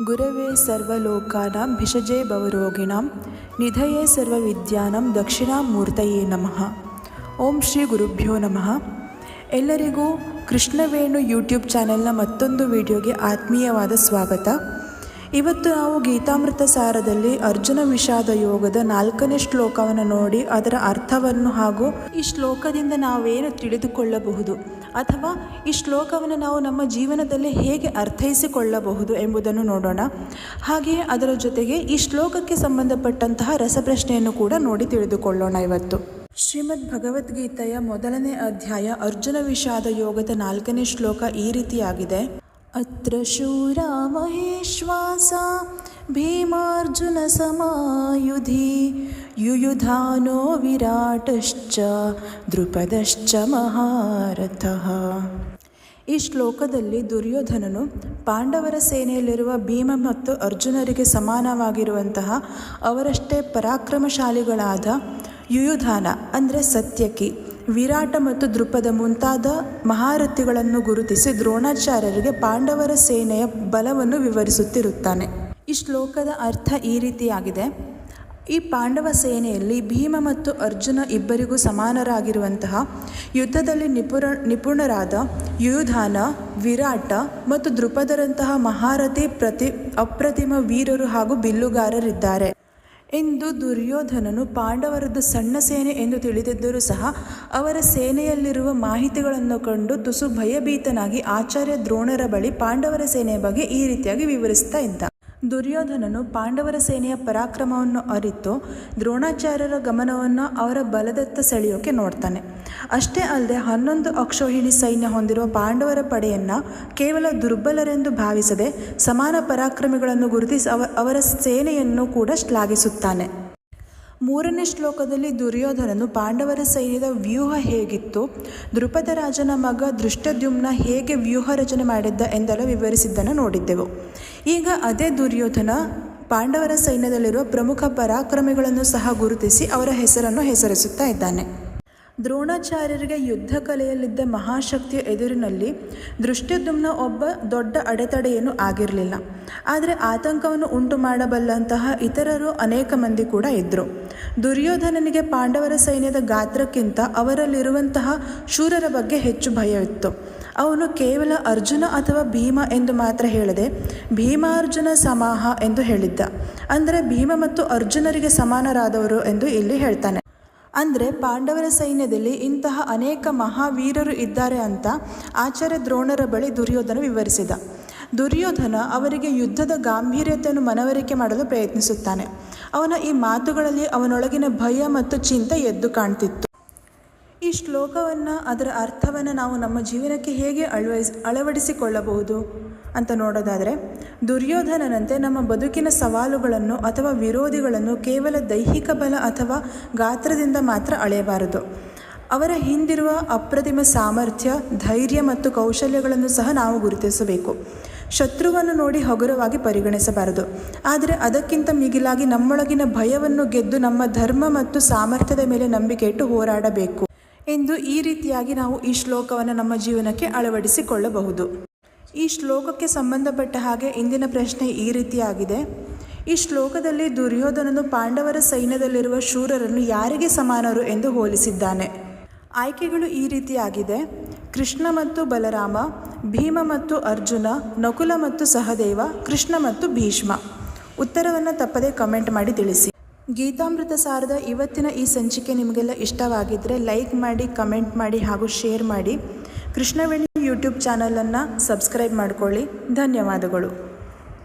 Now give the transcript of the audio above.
ಗುರವೇ ಸರ್ವಲೋಕಾನಾಂ ಭಿಷಜೇ ಭವರೋಗಿಣಾಂ ನಿಧಯೇ ಸರ್ವವಿದ್ಯಾನಾಂ ದಕ್ಷಿಣಾಮೂರ್ತಯೇ ನಮಃ. ಓಂ ಶ್ರೀ ಗುರುಭ್ಯೋ ನಮಃ. ಎಲ್ಲರಿಗೂ ಕೃಷ್ಣವೇಣು ಯೂಟ್ಯೂಬ್ ಚಾನೆಲ್ನ ಮತ್ತೊಂದು ವಿಡಿಯೋಗೆ ಆತ್ಮೀಯವಾದ ಸ್ವಾಗತ. ಇವತ್ತು ನಾವು ಗೀತಾಮೃತ ಸಾರದಲ್ಲಿ ಅರ್ಜುನ ವಿಷಾದ ಯೋಗದ 4ನೇ ಶ್ಲೋಕವನ್ನು ನೋಡಿ ಅದರ ಅರ್ಥವನ್ನು ಹಾಗೂ ಈ ಶ್ಲೋಕದಿಂದ ನಾವೇನು ತಿಳಿದುಕೊಳ್ಳಬಹುದು ಅಥವಾ ಈ ಶ್ಲೋಕವನ್ನು ನಾವು ನಮ್ಮ ಜೀವನದಲ್ಲಿ ಹೇಗೆ ಅರ್ಥೈಸಿಕೊಳ್ಳಬಹುದು ಎಂಬುದನ್ನು ನೋಡೋಣ. ಹಾಗೆಯೇ ಅದರ ಜೊತೆಗೆ ಈ ಶ್ಲೋಕಕ್ಕೆ ಸಂಬಂಧಪಟ್ಟಂತಹ ರಸಪ್ರಶ್ನೆಯನ್ನು ಕೂಡ ನೋಡಿ ತಿಳಿದುಕೊಳ್ಳೋಣ. ಇವತ್ತು ಶ್ರೀಮದ್ ಭಗವದ್ಗೀತೆಯ 1ನೇ ಅಧ್ಯಾಯ ಅರ್ಜುನ ವಿಷಾದ ಯೋಗದ 4ನೇ ಶ್ಲೋಕ ಈ ರೀತಿಯಾಗಿದೆ. ಅತ್ರ ಶೂರಾ ಮಹೇಶ್ವಾಸ ಭೀಮಾರ್ಜುನ ಸಮಾಯುಧಿ ಯುಯುಧಾನೋ ವಿರಾಟಶ್ಚ ದ್ರುಪದಶ್ಚ ಮಹಾರಥಃ. ಈ ಶ್ಲೋಕದಲ್ಲಿ ದುರ್ಯೋಧನನು ಪಾಂಡವರ ಸೇನೆಯಲ್ಲಿರುವ ಭೀಮ ಮತ್ತು ಅರ್ಜುನರಿಗೆ ಸಮಾನವಾಗಿರುವಂತಹ ಅವರಷ್ಟೇ ಪರಾಕ್ರಮಶಾಲಿಗಳಾದ ಯುಯುಧಾನ ಅಂದರೆ ಸತ್ಯಕಿ, ವಿರಾಟ ಮತ್ತು ದ್ರುಪದ ಮುಂತಾದ ಮಹಾರಥಿಗಳನ್ನು ಗುರುತಿಸಿ ದ್ರೋಣಾಚಾರ್ಯರಿಗೆ ಪಾಂಡವರ ಸೇನೆಯ ಬಲವನ್ನು ವಿವರಿಸುತ್ತಿರುತ್ತಾನೆ. ಈ ಶ್ಲೋಕದ ಅರ್ಥ ಈ ರೀತಿಯಾಗಿದೆ. ಈ ಪಾಂಡವ ಸೇನೆಯಲ್ಲಿ ಭೀಮ ಮತ್ತು ಅರ್ಜುನ ಇಬ್ಬರಿಗೂ ಸಮಾನರಾಗಿರುವಂತಹ ಯುದ್ಧದಲ್ಲಿ ನಿಪುಣರಾದ ಯುಯುಧಾನ, ವಿರಾಟ ಮತ್ತು ದ್ರುಪದರಂತಹ ಮಹಾರಥಿ ಅಪ್ರತಿಮ ವೀರರು ಹಾಗೂ ಬಿಲ್ಲುಗಾರರಿದ್ದಾರೆ ಎಂದು ದುರ್ಯೋಧನನು ಪಾಂಡವರದ್ದು ಸಣ್ಣ ಸೇನೆ ಎಂದು ತಿಳಿದಿದ್ದರೂ ಸಹ ಅವರ ಸೇನೆಯಲ್ಲಿರುವ ಮಾಹಿತಿಗಳನ್ನು ಕಂಡು ತುಸು ಭಯಭೀತನಾಗಿ ಆಚಾರ್ಯ ದ್ರೋಣರ ಬಳಿ ಪಾಂಡವರ ಸೇನೆಯ ಬಗ್ಗೆ ಈ ರೀತಿಯಾಗಿ ವಿವರಿಸ್ತಾ ಇದ್ದ. ದುರ್ಯೋಧನನು ಪಾಂಡವರ ಸೇನೆಯ ಪರಾಕ್ರಮವನ್ನು ಅರಿತು ದ್ರೋಣಾಚಾರ್ಯರ ಗಮನವನ್ನು ಅವರ ಬಲದತ್ತ ಸೆಳೆಯೋಕೆ ನೋಡ್ತಾನೆ. ಅಷ್ಟೇ ಅಲ್ಲದೆ 11 ಅಕ್ಷೋಹಿಣಿ ಸೈನ್ಯ ಹೊಂದಿರುವ ಪಾಂಡವರ ಪಡೆಯನ್ನು ಕೇವಲ ದುರ್ಬಲರೆಂದು ಭಾವಿಸದೆ ಸಮಾನ ಪರಾಕ್ರಮಿಗಳನ್ನು ಗುರುತಿಸಿ ಅವರ ಸೇನೆಯನ್ನು ಕೂಡ ಶ್ಲಾಘಿಸುತ್ತಾನೆ. 3ನೇ ಶ್ಲೋಕದಲ್ಲಿ ದುರ್ಯೋಧನನು ಪಾಂಡವರ ಸೈನ್ಯದ ವ್ಯೂಹ ಹೇಗಿತ್ತು, ದ್ರುಪದ ರಾಜನ ಮಗ ದೃಷ್ಟದ್ಯುಮ್ನ ಹೇಗೆ ವ್ಯೂಹ ರಚನೆ ಮಾಡಿದ್ದ ಎಂದೆಲ್ಲ ವಿವರಿಸಿದ್ದನ್ನು ನೋಡಿದ್ದೆವು. ಈಗ ಅದೇ ದುರ್ಯೋಧನ ಪಾಂಡವರ ಸೈನ್ಯದಲ್ಲಿರುವ ಪ್ರಮುಖ ಪರಾಕ್ರಮಿಗಳನ್ನು ಸಹ ಗುರುತಿಸಿ ಅವರ ಹೆಸರನ್ನು ಹೆಸರಿಸುತ್ತಾ ಇದ್ದಾನೆ. ದ್ರೋಣಾಚಾರ್ಯರಿಗೆ ಯುದ್ಧ ಕಲೆಯಲ್ಲಿದ್ದ ಮಹಾಶಕ್ತಿಯ ಎದುರಿನಲ್ಲಿ ದೃಷ್ಟದ್ಯುಮ್ನ ಒಬ್ಬ ದೊಡ್ಡ ಅಡೆತಡೆಯೇನೂ ಆಗಿರಲಿಲ್ಲ. ಆದರೆ ಆತಂಕವನ್ನು ಉಂಟು ಮಾಡಬಲ್ಲಂತಹ ಇತರರು ಅನೇಕ ಮಂದಿ ಕೂಡ ಇದ್ದರು. ದುರ್ಯೋಧನನಿಗೆ ಪಾಂಡವರ ಸೈನ್ಯದ ಗಾತ್ರಕ್ಕಿಂತ ಅವರಲ್ಲಿರುವಂತಹ ಶೂರರ ಬಗ್ಗೆ ಹೆಚ್ಚು ಭಯವಿತ್ತು. ಅವನು ಕೇವಲ ಅರ್ಜುನ ಅಥವಾ ಭೀಮ ಎಂದು ಮಾತ್ರ ಹೇಳದೆ ಭೀಮಾರ್ಜುನ ಸಮಾಹ ಎಂದು ಹೇಳಿದ್ದ. ಅಂದರೆ ಭೀಮ ಮತ್ತು ಅರ್ಜುನರಿಗೆ ಸಮಾನರಾದವರು ಎಂದು ಇಲ್ಲಿ ಹೇಳ್ತಾನೆ. ಅಂದರೆ ಪಾಂಡವರ ಸೈನ್ಯದಲ್ಲಿ ಇಂತಹ ಅನೇಕ ಮಹಾವೀರರು ಇದ್ದಾರೆ ಅಂತ ಆಚಾರ್ಯ ದ್ರೋಣರ ಬಳಿ ದುರ್ಯೋಧನ ವಿವರಿಸಿದ. ದುರ್ಯೋಧನ ಅವರಿಗೆ ಯುದ್ಧದ ಗಾಂಭೀರ್ಯತೆಯನ್ನು ಮನವರಿಕೆ ಮಾಡಲು ಪ್ರಯತ್ನಿಸುತ್ತಾನೆ. ಅವನ ಈ ಮಾತುಗಳಲ್ಲಿ ಅವನೊಳಗಿನ ಭಯ ಮತ್ತು ಚಿಂತೆ ಎದ್ದು ಕಾಣ್ತಿತ್ತು. ಈ ಶ್ಲೋಕವನ್ನು, ಅದರ ಅರ್ಥವನ್ನು ನಾವು ನಮ್ಮ ಜೀವನಕ್ಕೆ ಹೇಗೆ ಅಳವಡಿಸಿಕೊಳ್ಳಬಹುದು ಅಂತ ನೋಡೋದಾದರೆ, ದುರ್ಯೋಧನನಂತೆ ನಮ್ಮ ಬದುಕಿನ ಸವಾಲುಗಳನ್ನು ಅಥವಾ ವಿರೋಧಿಗಳನ್ನು ಕೇವಲ ದೈಹಿಕ ಬಲ ಅಥವಾ ಗಾತ್ರದಿಂದ ಮಾತ್ರ ಅಳೆಯಬಾರದು. ಅವರ ಹಿಂದಿರುವ ಅಪ್ರತಿಮ ಸಾಮರ್ಥ್ಯ, ಧೈರ್ಯ ಮತ್ತು ಕೌಶಲ್ಯಗಳನ್ನು ಸಹ ನಾವು ಗುರುತಿಸಬೇಕು. ಶತ್ರುವನ್ನು ನೋಡಿ ಹಗುರವಾಗಿ ಪರಿಗಣಿಸಬಾರದು. ಆದರೆ ಅದಕ್ಕಿಂತ ಮಿಗಿಲಾಗಿ ನಮ್ಮೊಳಗಿನ ಭಯವನ್ನು ಗೆದ್ದು ನಮ್ಮ ಧರ್ಮ ಮತ್ತು ಸಾಮರ್ಥ್ಯದ ಮೇಲೆ ನಂಬಿಕೆ ಇಟ್ಟು ಹೋರಾಡಬೇಕು ಎಂದು ಈ ರೀತಿಯಾಗಿ ನಾವು ಈ ಶ್ಲೋಕವನ್ನು ನಮ್ಮ ಜೀವನಕ್ಕೆ ಅಳವಡಿಸಿಕೊಳ್ಳಬಹುದು. ಈ ಶ್ಲೋಕಕ್ಕೆ ಸಂಬಂಧಪಟ್ಟ ಹಾಗೆ ಇಂದಿನ ಪ್ರಶ್ನೆ ಈ ರೀತಿಯಾಗಿದೆ. ಈ ಶ್ಲೋಕದಲ್ಲಿ ದುರ್ಯೋಧನನು ಪಾಂಡವರ ಸೈನ್ಯದಲ್ಲಿರುವ ಶೂರರನ್ನು ಯಾರಿಗೆ ಸಮಾನರು ಎಂದು ಹೋಲಿಸಿದ್ದಾನೆ? ಆಯ್ಕೆಗಳು ಈ ರೀತಿಯಾಗಿದೆ: ಕೃಷ್ಣ ಮತ್ತು ಬಲರಾಮ, ಭೀಮ ಮತ್ತು ಅರ್ಜುನ, ನಕುಲ ಮತ್ತು ಸಹದೇವ, ಕೃಷ್ಣ ಮತ್ತು ಭೀಷ್ಮ. ಉತ್ತರವನ್ನು ತಪ್ಪದೇ ಕಮೆಂಟ್ ಮಾಡಿ ತಿಳಿಸಿ. ಗೀತಾಮೃತ ಸಾರದ ಇವತ್ತಿನ ಈ ಸಂಚಿಕೆ ನಿಮಗೆಲ್ಲ ಇಷ್ಟವಾಗಿದ್ದರೆ ಲೈಕ್ ಮಾಡಿ, ಕಮೆಂಟ್ ಮಾಡಿ ಹಾಗೂ ಶೇರ್ ಮಾಡಿ. ಕೃಷ್ಣವೇಣಿ ಯೂಟ್ಯೂಬ್ ಚಾನಲನ್ನು ಸಬ್ಸ್ಕ್ರೈಬ್ ಮಾಡಿಕೊಳ್ಳಿ. ಧನ್ಯವಾದಗಳು.